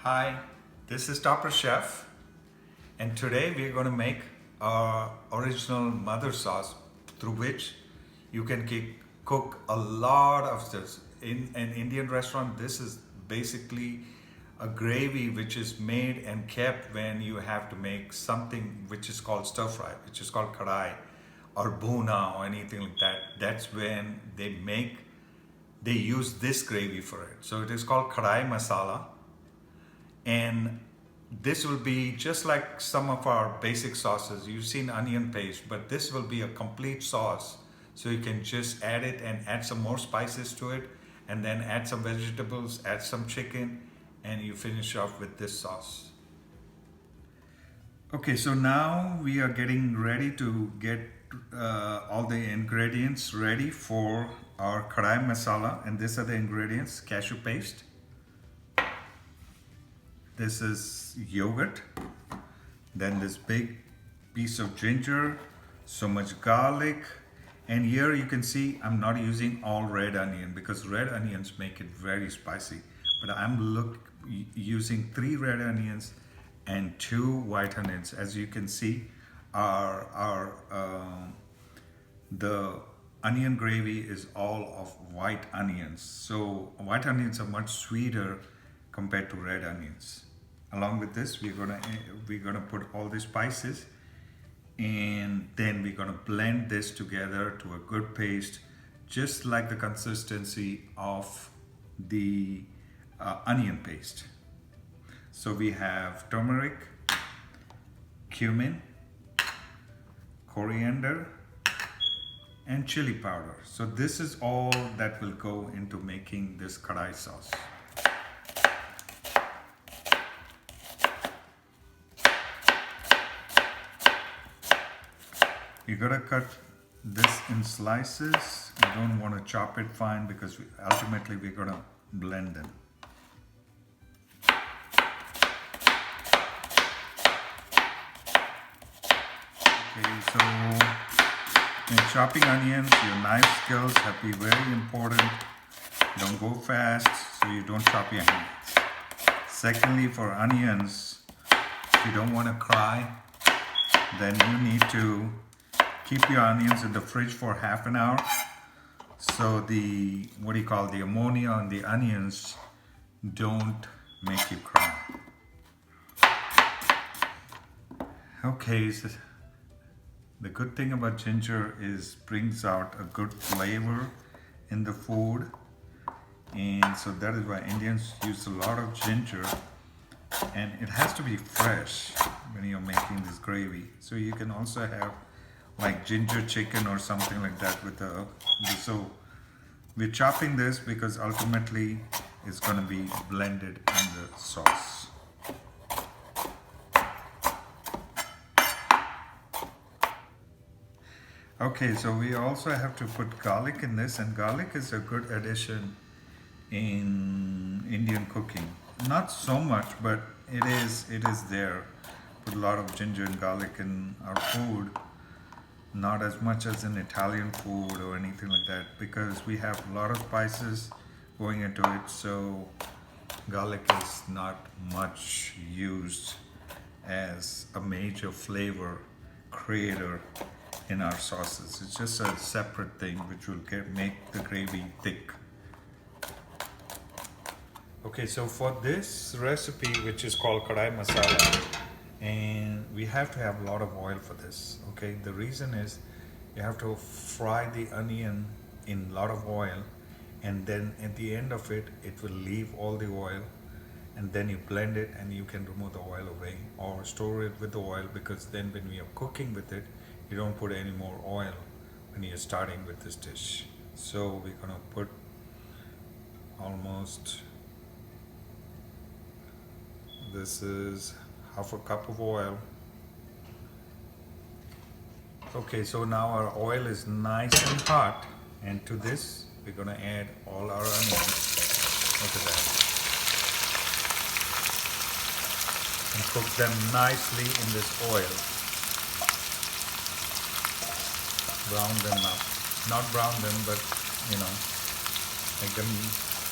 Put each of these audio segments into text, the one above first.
Hi, this is Topper Chef, and today we're going to make our original mother sauce through which you can cook a lot of stuff. In an Indian restaurant, this is basically a gravy which is made and kept when you have to make something which is called stir fry, which is called kadai or bhuna or anything like that. That's when they use this gravy for it. So it is called Kadai Masala, and this will be just like some of our basic sauces. You've seen onion paste, but this will be a complete sauce. So you can just add it and add some more spices to it, and then add some vegetables, add some chicken, and you finish off with this sauce. Okay, so now we are getting ready to get all the ingredients ready for our kadai masala, and these are the ingredients: cashew paste, this is yogurt, then this big piece of ginger, so much garlic, and here you can see I'm not using all red onion because red onions make it very spicy, but I'm using 3 red onions and 2 white onions. As you can see, the onion gravy is all of white onions, so white onions are much sweeter compared to red onions. Along with this, we're gonna put all the spices, and then we're gonna blend this together to a good paste, just like the consistency of the onion paste. So we have turmeric, cumin, coriander, and chili powder. So this is all that will go into making this kadai sauce. You gotta cut this in slices. You don't want to chop it fine because ultimately we're gonna blend them. Okay, so in chopping onions, your knife skills have to be very important. Don't go fast so you don't chop your hands. Secondly, for onions, if you don't want to cry, then you need to keep your onions in the fridge for half an hour, so the ammonia on the onions don't make you cry. Okay, so the good thing about ginger is brings out a good flavor in the food, and so that is why Indians use a lot of ginger, and it has to be fresh when you're making this gravy. So you can also have like ginger chicken or something like that so we're chopping this because ultimately it's going to be blended in the sauce. Okay, so we also have to put garlic in this, and garlic is a good addition in Indian cooking. Not so much, but it is there. Put a lot of ginger and garlic in our food. Not as much as in Italian food or anything like that, because we have a lot of spices going into it, so garlic is not much used as a major flavor creator in our sauces. It's just a separate thing which will make the gravy thick. Okay, so for this recipe, which is called Kadai Masala, and we have to have a lot of oil for this. Okay, the reason is you have to fry the onion in a lot of oil, and then at the end of it will leave all the oil, and then you blend it and you can remove the oil away or store it with the oil, because then when we are cooking with it, you don't put any more oil when you're starting with this dish. So we're gonna put this is half a cup of oil. Okay, so now our oil is nice and hot, and to this we're gonna add all our onions. Look at that. And cook them nicely in this oil. Brown them up. Not brown them, but make them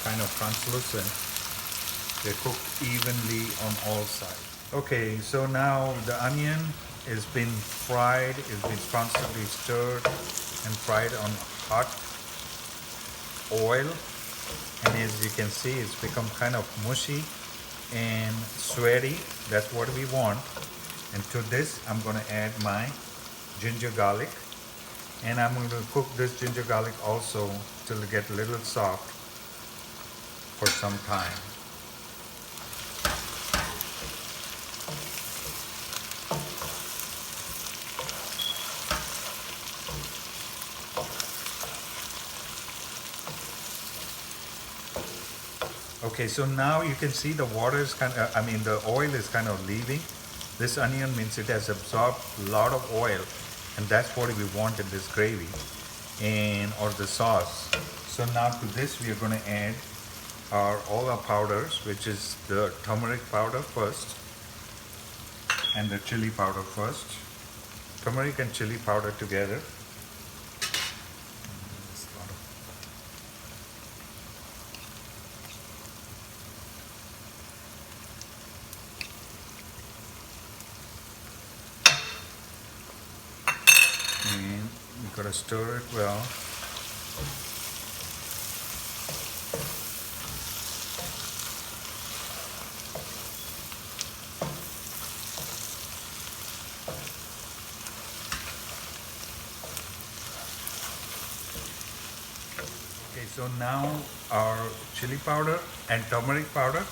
kind of translucent. They're cooked evenly on all sides. Okay, so now the onion has been fried, it's been constantly stirred and fried on hot oil. And as you can see, it's become kind of mushy and sweaty. That's what we want. And to this, I'm going to add my ginger garlic. And I'm going to cook this ginger garlic also till it gets a little soft for some time. Okay, so now you can see the water is the oil is kind of leaving. This onion means it has absorbed a lot of oil, and that's what we want in this gravy or the sauce. So now to this we are going to add all our powders, which is the turmeric powder first and the chili powder first. Turmeric and chili powder together. And you gotta stir it well. Okay, so now our chili powder and turmeric powder,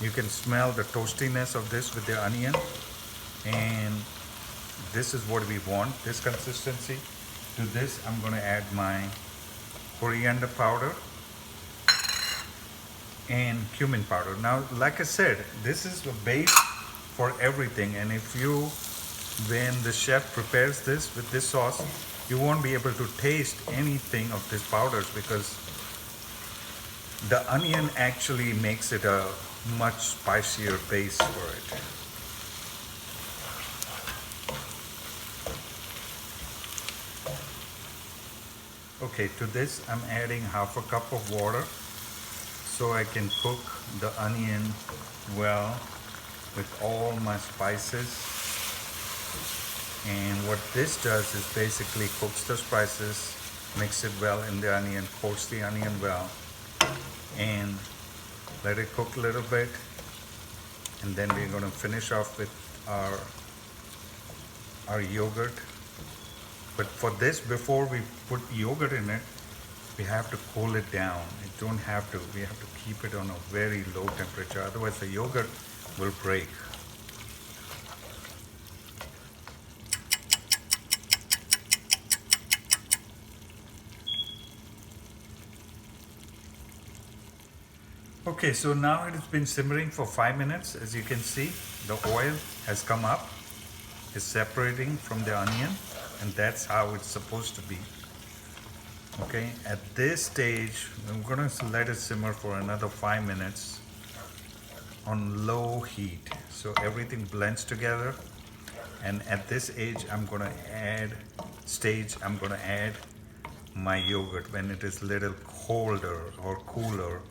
you can smell the toastiness of this with the onion, and this is what we want, this consistency. To this I'm going to add my coriander powder and cumin powder. Now like I said, this is the base for everything, and when the chef prepares this with this sauce, you won't be able to taste anything of these powders because the onion actually makes it a much spicier base for it. Okay, to this I'm adding half a cup of water so I can cook the onion well with all my spices. And what this does is basically cooks the spices, mix it well in the onion, coats the onion well, and let it cook a little bit. And then we're going to finish off with our yogurt. But for this, before we put yogurt in it, we have to cool it down. We have to keep it on a very low temperature, otherwise the yogurt will break. Okay, so now it has been simmering for 5 minutes. As you can see, the oil has come up, is separating from the onion, and that's how it's supposed to be. Okay, at this stage, I'm going to let it simmer for another 5 minutes on low heat, so everything blends together. And at this age, I'm going to add my yogurt when it is little colder or cooler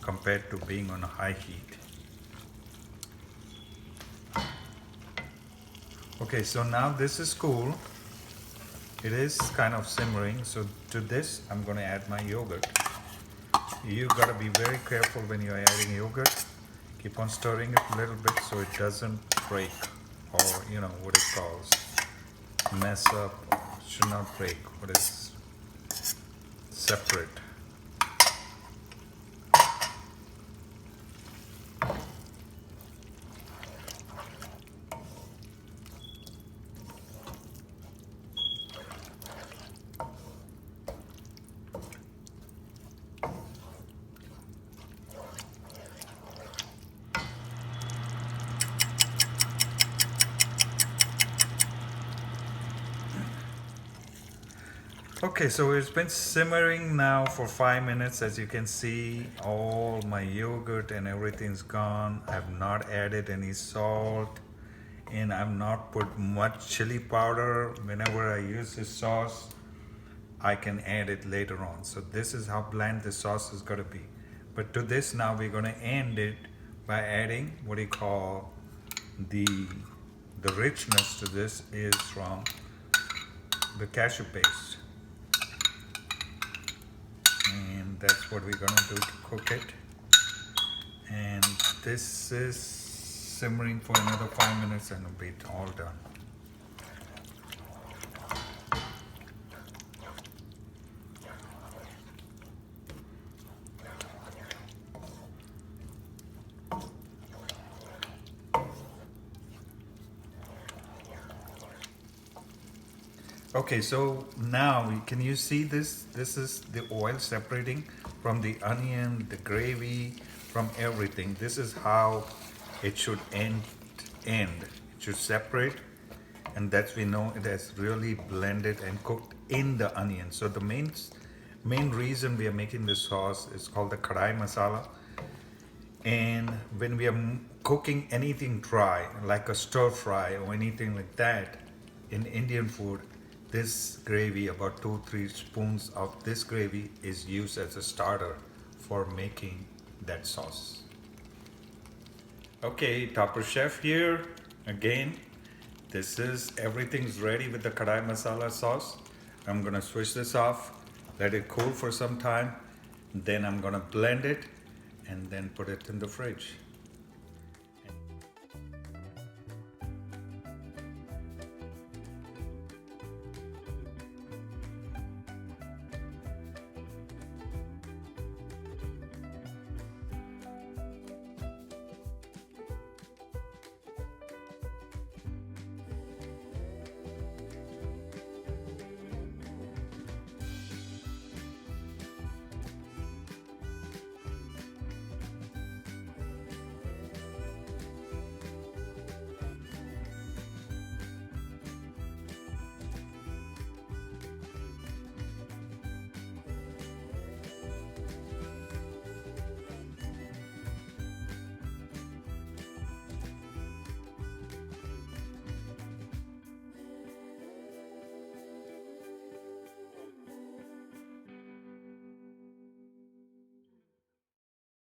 compared to being on high heat. Okay, so now this is cool. It is kind of simmering, so to this I'm going to add my yogurt. You got to be very careful when you're adding yogurt. Keep on stirring it a little bit so it doesn't break, or what it calls mess up. Should not break, what is separate. Okay, so it's been simmering now for 5 minutes. As you can see, all my yogurt and everything's gone. I've not added any salt, and I've not put much chili powder. Whenever I use this sauce, I can add it later on. So this is how bland the sauce is going to be. But to this now we're going to end it by adding what you call the richness to this is from the cashew paste, and that's what we're gonna do to cook it. And this is simmering for another 5 minutes and it'll be all done. Okay, so now can you see this? This is the oil separating from the onion, the gravy, from everything. This is how it should end. It should separate, and that's we know it has really blended and cooked in the onion. So the main reason we are making this sauce is called the Kadai Masala. And when we are cooking anything dry, like a stir fry or anything like that, in Indian food, this gravy, about 2-3 spoons of this gravy is used as a starter for making that sauce. Okay, Topper Chef here again. This is everything's ready with the Kadai Masala sauce. I'm gonna switch this off, let it cool for some time, then I'm gonna blend it and then put it in the fridge.